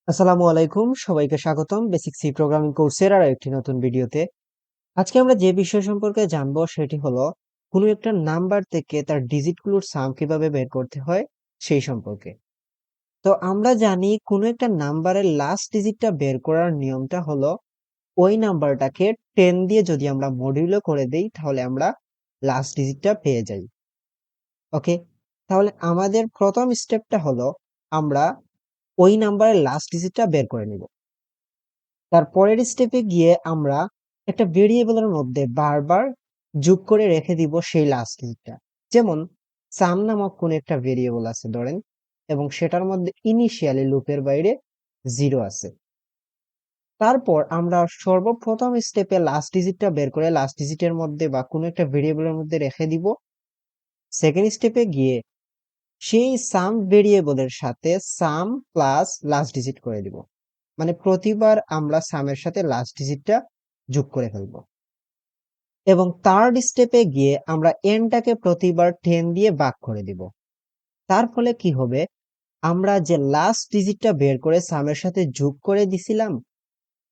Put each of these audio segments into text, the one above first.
আসসালামু আলাইকুম, সবাইকে স্বাগতম বেসিক সি প্রোগ্রামিং কোর্সের আর একটি নতুন ভিডিওতে। আজকে আমরা যে বিষয় সম্পর্কে জানবো সেটি হলো কোনো একটা নাম্বার থেকে তার ডিজিটগুলোর সাম কিভাবে বের করতে হয় সেই সম্পর্কে। তো আমরা জানি কোনো একটা নাম্বারের লাস্ট ডিজিটটা বের করার নিয়মটা হলো ওই নাম্বারটাকে 10 দিয়ে যদি আমরা মডিউলো করে দেই তাহলে আমরা লাস্ট ডিজিটটা পেয়ে যাই। ওকে, তাহলে আমাদের প্রথম স্টেপটা হলো আমরা ওই নাম্বারের লাস্ট ডিজিটটা বের করে নিব। তার পরের স্টেপে গিয়ে আমরা একটা ভেরিয়েবলের মধ্যে বারবার যোগ করে রেখে দিব সেই লাস্ট ডিজিটটা। যেমন সাম নামক কোন একটা ভেরিয়েবল আছে ধরেন, এবং সেটার মধ্যে ইনিশিয়ালি লুপের বাইরে 0 আছে। তারপর আমরা সর্বপ্রথম স্টেপে লাস্ট ডিজিটটা বের করে লাস্ট ডিজিটের মধ্যে বা কোনো একটা ভেরিয়েবলের মধ্যে রেখে দিব। সেকেন্ড স্টেপে গিয়ে সেই সাম ভেরিয়েবলের সাথে সাম প্লাস লাস্ট ডিজিট করে দিব। মানে প্রতিবার আমরা সামের সাথে লাস্ট ডিজিটটা যোগ করে ফেলবো। এবং থার্ড স্টেপে গিয়ে আমরা এনটাকে প্রতিবার 10 দিয়ে ভাগ করে দিব। তার ফলে কি হবে, আমরা যে লাস্ট ডিজিটটা বের করে সামের সাথে যোগ করে দিছিলাম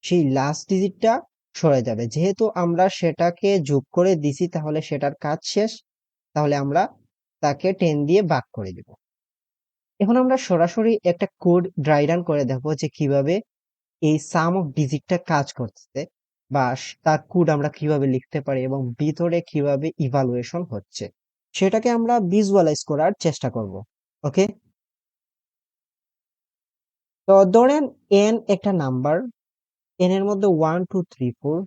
সেই লাস্ট ডিজিটটা সরে যাবে। যেহেতু আমরা সেটাকে যোগ করে দিছি তাহলে সেটার কাজ শেষ। তাহলে আমরা তাকে 10 দিয়ে ভাগ করে দিব। এখন আমরা সরাসরি একটা কোড ড্রাই রান করে দেখবো যে কিভাবে এই সাম অফ ডিজিটটা কাজ করতেছে, বা তার কোড আমরা কিভাবে লিখতে পারি এবং ভিতরে কিভাবে ইভালুয়েশন হচ্ছে সেটাকে আমরা ভিজুয়ালাইজ করার চেষ্টা করব। ওকে, তো ধরেন এন একটা নাম্বার, এন এর মধ্যে 1 2 3 4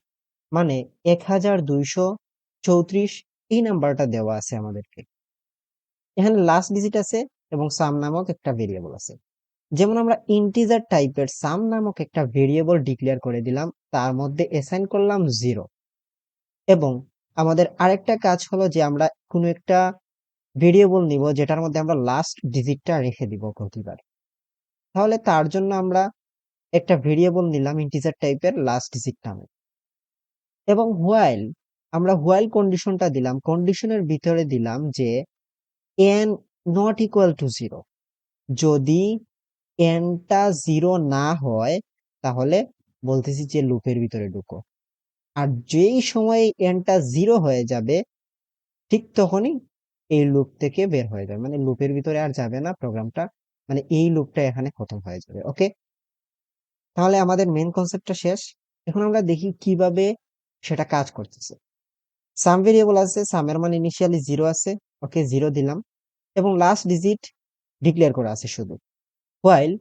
মানে 1234 এই নাম্বারটা দেওয়া আছে আমাদেরকে। এখানে লাস্ট ডিজিট আছে এবং সাম নামক একটা ভেরিয়েবল আছে। যেমন আমরা ইন্টিজার টাইপের সাম নামক একটা ভেরিয়েবল ডিক্লেয়ার করে দিলাম, তার মধ্যে অ্যাসাইন করলাম 0। এবং আমাদের আরেকটা কাজ হলো যে আমরা কোনো একটা ভেরিয়েবল নিব যেটার মধ্যে আমরা লাস্ট ডিজিটটা রেখে দিব প্রতিবার। তাহলে তার জন্য আমরা একটা ভেরিয়েবল নিলাম ইন্টিজার টাইপের লাস্ট ডিজিট নামে। এবং হোয়াইল, আমরা হোয়াইল কন্ডিশনটা দিলাম, কন্ডিশনের ভিতরে দিলাম যে এন নট ইকুয়াল টু 0। যদি এনটা 0 না হয় তাহলে বলতেছি যে লুপের ভিতরে ঢুকো। আর যেই সময় এনটা 0 হয়ে যাবে ঠিক তখনই এই লুপ থেকে বের হয়ে যাবে, মানে লুপের ভিতরে আর যাবে না প্রোগ্রামটা, মানে এই লুপটা এখানে খতম হয়ে যাবে। ওকে, তাহলে আমাদের মেন কনসেপ্টটা শেষ। এখন আমরা দেখি কিভাবে সেটা কাজ করতেছে। সাম ভেরিয়েবল আছে, সামের মান ইনিশিয়ালি 0 আছে। ওকে, 0 দিলাম এবং লাস্ট ডিজিট ডিক্লেয়ার করা আছে শুধু। While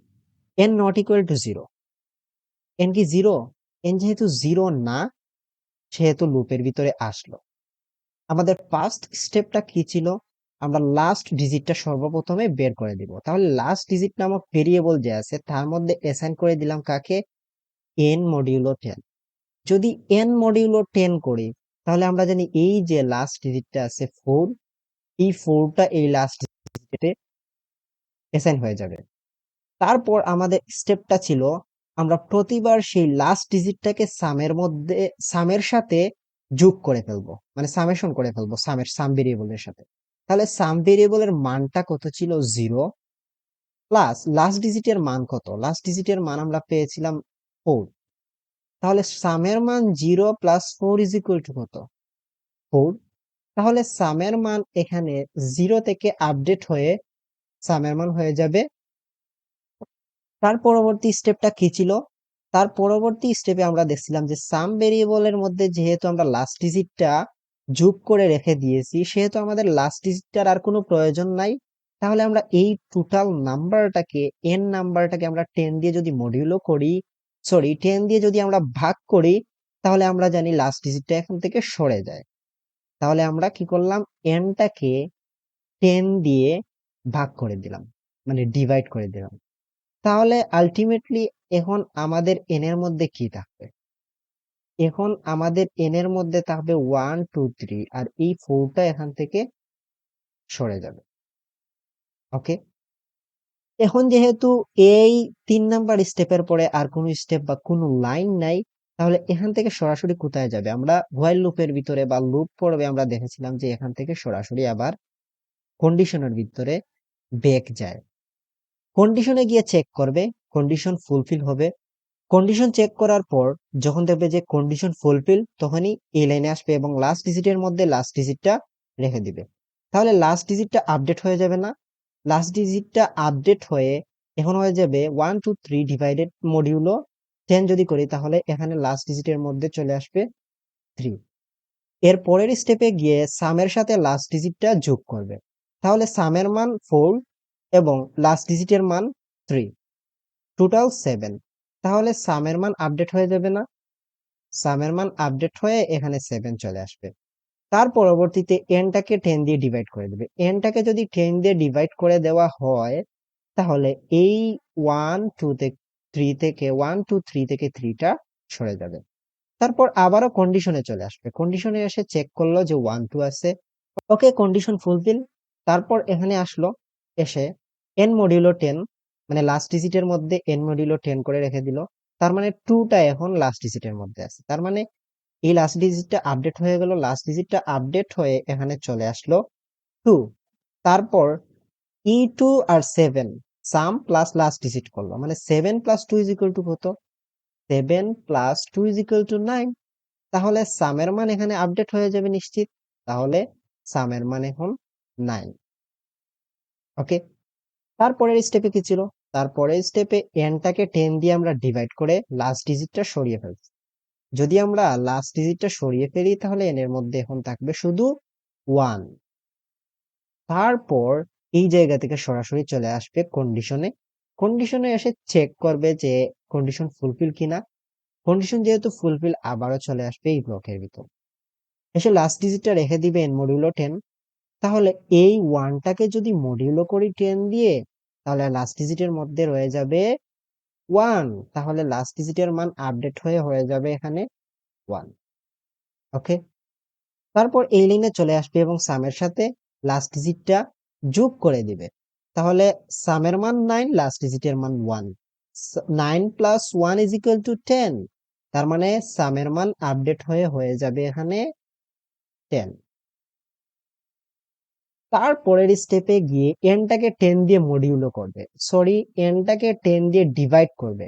N not equal to 0, N কি 0? এন যেহেতু 0 না, সেহেতু লুপের ভিতরে আসলো। আমাদের ফার্স্ট স্টেপটা কি ছিল, আমরা লাস্ট ডিজিটটা সর্বপ্রথমে বের করে দিব। তাহলে লাস্ট ডিজিট নামক ভেরিয়েবল যে আছে তার মধ্যে অ্যাসাইন করে দিলাম কাকে, এন মডিউলো 10। যদি এন মডিউলো 10 করি তাহলে আমরা জানি এই যে লাস্ট ডিজিটটা আছে 4, এই 4টা এই লাস্ট ডিজিটে অ্যাসাইন হয়ে যাবে। তারপর আমাদের স্টেপটা ছিল আমরা প্রতিবার সেই লাস্ট ডিজিটটাকে সামের মধ্যে সামের সাথে যোগ করে ফেলবো, মানে সামেশন করে ফেলবো সামের সাম ভেরিয়েবলের সাথে। তাহলে সাম ভেরিয়েবলের মানটা কত ছিল, 0, প্লাস লাস্ট ডিজিটের মান কত, লাস্ট ডিজিটের মান আমরা পেয়েছিলাম 4। তাহলে সামের মান 0 প্লাস 4 ইজ ইকুয়াল টু কত, 4। তাহলে সামের মান এখানে 0 থেকে আপডেট হয়ে সামের মান হয়ে যাবে। তার পরবর্তী স্টেপটা কি ছিল, তার পরবর্তী স্টেপে আমরা দেখছিলাম যে সাম ভেরিয়েবলের মধ্যে যেহেতু আমরা লাস্ট ডিজিটটা যোগ করে রেখে দিয়েছি সেহেতু আমাদের লাস্ট ডিজিটটার আর কোনো প্রয়োজন নাই। তাহলে আমরা এই টোটাল নাম্বারটাকে, এন নাম্বারটাকে আমরা 10 দিয়ে যদি মডিউলো করি, সরি 10 দিয়ে যদি আমরা ভাগ করি, তাহলে আমরা জানি লাস্ট ডিজিটটা এখান থেকে সরে যায়। তাহলে আমরা কি করলাম, এনটাকে 10 দিয়ে ভাগ করে দিলাম, মানে ডিভাইড করে দিলাম। তাহলে আলটিমেটলি এখন আমাদের এন এর মধ্যে কি থাকবে, এখন আমাদের এন এর মধ্যে থাকবে 1 2 3, আর এই 4টা এখান থেকে সরে যাবে। ওকে, এখন যেহেতু এই 3 নাম্বার স্টেপের পরে আর কোনো স্টেপ বা কোনো লাইন নাই, তাহলে এখান থেকে সরাসরি কোথায় যাবে, আমরা হোয়াইল লুপের ভিতরে বা লুপ পড়বে আমরা দেখেছিলাম যে এখান থেকে সরাসরি আবার কন্ডিশনের ভিতরে ব্যাক যায়। কন্ডিশনে গিয়ে চেক করবে কন্ডিশন ফুলফিল হবে। কন্ডিশন চেক করার পর যখন দেখবে যে কন্ডিশন ফুলফিল, তখনই এই লাইনে আসবে এবং লাস্ট ডিজিটের মধ্যে লাস্ট ডিজিটটা রেখে দিবে। তাহলে লাস্ট ডিজিটটা আপডেট হয়ে যাবে না? লাস্ট ডিজিটটা আপডেট হয়ে এখন হয়ে যাবে 1 2 3 ডিভাইডেড মডিউলো 10 যদি করি, তাহলে এখানে লাস্ট ডিজিটের মধ্যে চলে আসবে 3। এর পরের স্টেপে গিয়ে সামের সাথে লাস্ট ডিজিটটা যোগ করবে। তাহলে সামের মান 4 এবং লাস্ট ডিজিটের মান 3, টোটাল 7। তাহলে সামের মান আপডেট হয়ে যাবে না? সামের মান আপডেট হয়ে এখানে 7 চলে আসবে। তার পরবর্তীতে এনটাকে 10 দিয়ে ডিভাইড করে দেবে। এনটাকে যদি 10 দিয়ে ডিভাইড করে দেওয়া হয়, তাহলে এই 1 2 3 থেকে 3টা সরে যাবে। তারপর আবারও কন্ডিশনে চলে আসবে। কন্ডিশনে এসে চেক করলো যে 1 2 আছে, ওকে, কন্ডিশন ফুলফিল। তারপর এখানে আসলো, এসে এন মডিউলো 10, মানে লাস্ট ডিজিটের মধ্যে এন মডিউলো 10 করে রেখে দিল। তার মানে 2টা এখন লাস্ট ডিজিটের মধ্যে আছে। তার মানে এই লাস্ট ডিজিটটা আপডেট হয়ে গেল। লাস্ট ডিজিটটা আপডেট হয়ে এখানে চলে আসলো 2। তারপর E2 আর 7 সাম প্লাস লাস্ট ডিজিট করলো, মানে 7 + 2 = কত? 7 + 2 = 9। তাহলে সামের মান এখানে আপডেট হয়ে যাবে নিশ্চিত। তাহলে সামের মান এখন 9। ওকে, তারপরের স্টেপে কি ছিল? তারপরের স্টেপে এনটাকে 10 দিয়ে আমরা ডিভাইড করে লাস্ট ডিজিটটা সরিয়ে ফেলছি। যদি আমরা লাস্ট ডিজিটটা সরিয়ে ফেলি, তাহলে এন এর মধ্যে এখন থাকবে শুধু 1। তারপর এই জায়গা থেকে সরাসরি চলে আসবে কন্ডিশনে। কন্ডিশনে এসে চেক করবে যে কন্ডিশন ফুলফিল কিনা। কন্ডিশন যেহেতু ফুলফিল, আবারও চলে আসবে এই ব্লকের ভিতর, এসে লাস্ট ডিজিটটা রেখে দিবে এন মডিউলো 10। তাহলে এই ওয়ানটাকে যদি মডিউলো করি 10 দিয়ে, তাহলে লাস্ট ডিজিটের মধ্যে রয়ে যাবে 1। তাহলে লাস্ট ডিজিটের মান আপডেট হয়ে যাবে এখানে 1। ওকে, তারপর এই লাইনে চলে আসবে এবং সামের সাথে লাস্ট ডিজিটটা যোগ করে দিবে। তাহলে সামের মান 9, লাস্ট ডিজিটের মান 1। 9 + 1 = 10। তার মানে সামের মান আপডেট হয়ে যাবে এখানে 10। তারপরের স্টেপে গিয়ে এনটাকে 10 দিয়ে মডিউলো করবে, সরি, এনটাকে 10 দিয়ে ডিভাইড করবে।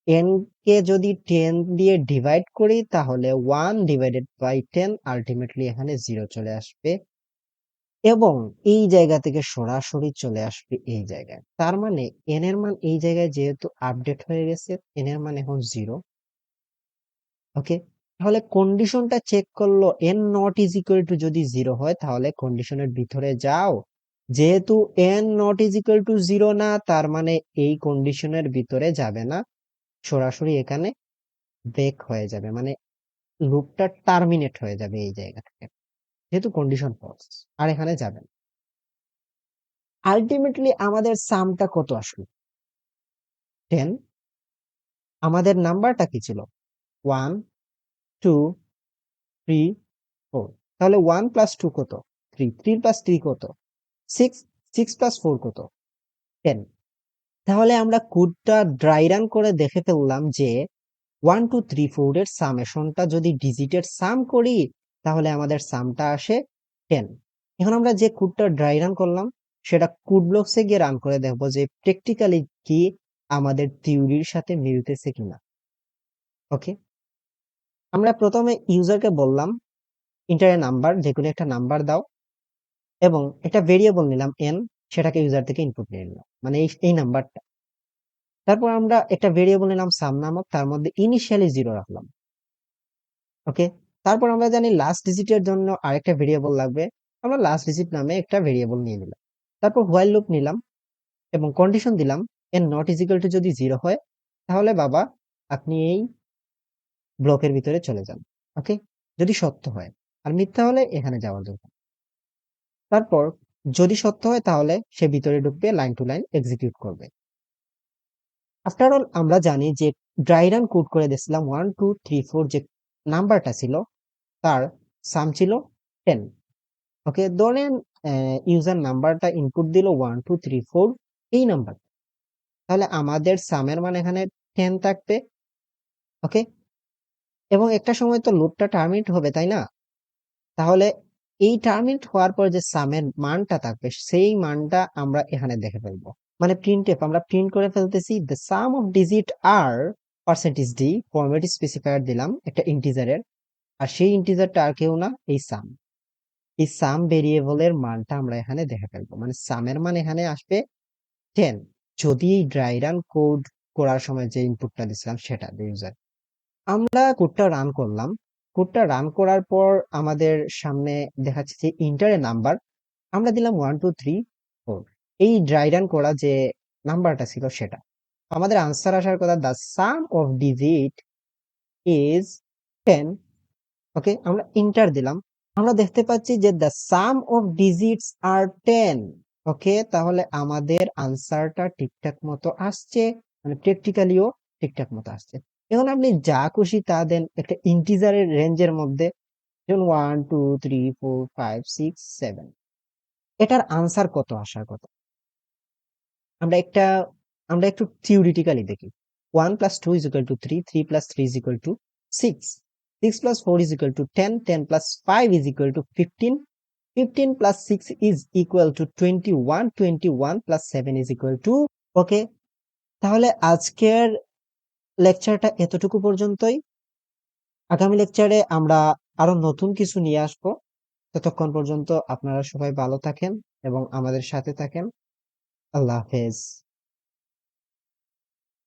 এন কে যদি 10 দিয়ে ডিভাইড করি, তাহলে 1/10 আলটিমেটলি এখানে 0 চলে আসবে এবং এই জায়গা থেকে সরাসরি চলে আসবে এই জায়গায়। তার মানে এন এর মান এই জায়গায় যেহেতু আপডেট হয়ে গেছে, এন এর মান এখন 0। ওকে, তাহলে কন্ডিশনটা চেক করলো, N not is equal to যদি 0 হয়, তাহলে কন্ডিশনের ভিতরে যাও। যেহেতু N not is equal to 0 না, তার মানে এই কন্ডিশনের ভিতরে যাবে না, সরাসরি এখানে ব্রেক হয়ে যাবে, মানে লুপটা টার্মিনেট হয়ে যাবে এই জায়গা থেকে, যেহেতু কন্ডিশন ফলস, আর এখানে যাবে না। আলটিমেটলি আমাদের সামটা কত আসলো? 10। আমাদের নাম্বারটা কি ছিল? 1 2 3 4। তাহলে 1 + 2 কত? 3। 3 + 3 কত? 6। 6 + 4 কত? 10। তাহলে আমরা কোডটা ড্রাই রান করে দেখে ফেললাম যে 1 2 3 4 এর সামেশনটা যদি ডিজিটের সাম করি, তাহলে আমাদের সামটা আসে 10। এখন আমরা যে কোডটা ড্রাই রান করলাম, সেটা কোড ব্লকসে গিয়ে রান করে দেখবো যে প্র্যাকটিক্যালি কি আমাদের থিওরির সাথে মিলতেছে কিনা। ওকে, আমরা প্রথমে ইউজারকে বললাম ইন্টার এ নাম্বার, যে কোনো একটা নাম্বার দাও, এবং একটা ভেরিয়েবল নিলাম এন, সেটাকে ইউজার থেকে ইনপুট নিয়ে নিলাম, মানে এই নাম্বারটা। তারপর আমরা একটা ভেরিয়েবল নিলাম সাম নামক, তার মধ্যে ইনিশিয়ালি 0 রাখলাম। ওকে, তারপর আমরা জানি লাস্ট ডিজিটের জন্য আরেকটা ভেরিয়েবল লাগবে, আমরা লাস্ট ডিজিট নামে একটা ভেরিয়েবল নিয়ে নিলাম। তারপর হোয়াইল লুপ নিলাম এবং কন্ডিশন দিলাম N not is equal to যদি 0 হয়, তাহলে বাবা আপনি এই ব্লকের ভিতরে চলে যান। ওকে, যদি সত্য হয়, আর মিথ্যা হলে এখানে যাওয়ার দরকার। তারপর যদি সত্য হয়, তাহলে সে ভিতরে ঢুকবে, লাইন টু লাইন এক্সিকিউট করবে। আফটার অল আমরা জানি যে ড্রাই রান কোড করে দিয়েছিলাম 1 2 3 4 যে নাম্বারটা ছিল, তার সাম ছিল 10। ওকে, ধরেন ইউজার নাম্বারটা ইনপুট দিল 1 2 3 4 এই নাম্বার, তাহলে আমাদের সামের মান এখানে 10 থাকবে। ওকে, এবং একটা সময় তো লুপটা টার্মিনেট হবে, তাই না? তাহলে এই টার্মিনেট হওয়ার পর যে সামের মানটা থাকবে, সেই মানটা আমরা এখানে দেখে ফেলবো। মানে প্রিন্টএফ আমরা প্রিন্ট করে ফেলতেছি দ্য সাম অফ ডিজিট আর পার্সেন্টেজ ডি ফরম্যাট স্পেসিফায়ার দিলাম একটা ইন্টিজারের, আর সেই ইন্টিজারটা আর কেউ না, এই সাম। এই সাম ভেরিয়েবলের মানটা আমরা এখানে দেখে ফেলবো, মানে সামের মান এখানে আসবে 10, যদি এই ড্রাই রান কোড করার সময় যে ইনপুটটা দিছিলাম সেটা ইউজার। আমরা কোডটা রান করলাম, কোডটা রান করার পর আমাদের সামনে দেখাচ্ছে যে ইন্টারের নাম্বার আমরা দিলাম 1 2 3 4, এই ড্রাই রান করা যে নাম্বারটা ছিল সেটা। আমাদের আনসার আসার কথা the sum of digit is 10। ওকে, আমরা ইন্টার দিলাম, আমরা দেখতে পাচ্ছি যে দ্য সাম অফ ডিজিটস আর 10। ওকে, তাহলে আমাদের আনসারটা ঠিকঠাক মতো আসছে, মানে প্র্যাকটিক্যালিও ঠিকঠাক মতো আসছে। এখন আপনি যা খুশি তা দেন একটা ইন্টিজারের রেঞ্জের মধ্যে, যেমন 1 2 3 4 5 6 7, এটার আনসার কত আসার কথা। আমরা একটা আমরা একটু থিওরিটিক্যালি দেখি। 1 + 2 = 3, 3 + 3 = 6, 6 + 4 = 10, 10 + 5 = 15, 15 + 6 = 21, 21 + 7 = ওকে, তাহলে আজকের লেকচারটা এতটুকু পর্যন্তই। আগামী লেকচারে আমরা আরো নতুন কিছু নিয়ে আসবো। ততক্ষণ পর্যন্ত আপনারা সবাই ভালো থাকেন এবং আমাদের সাথে থাকেন। আল্লাহ হাফেজ।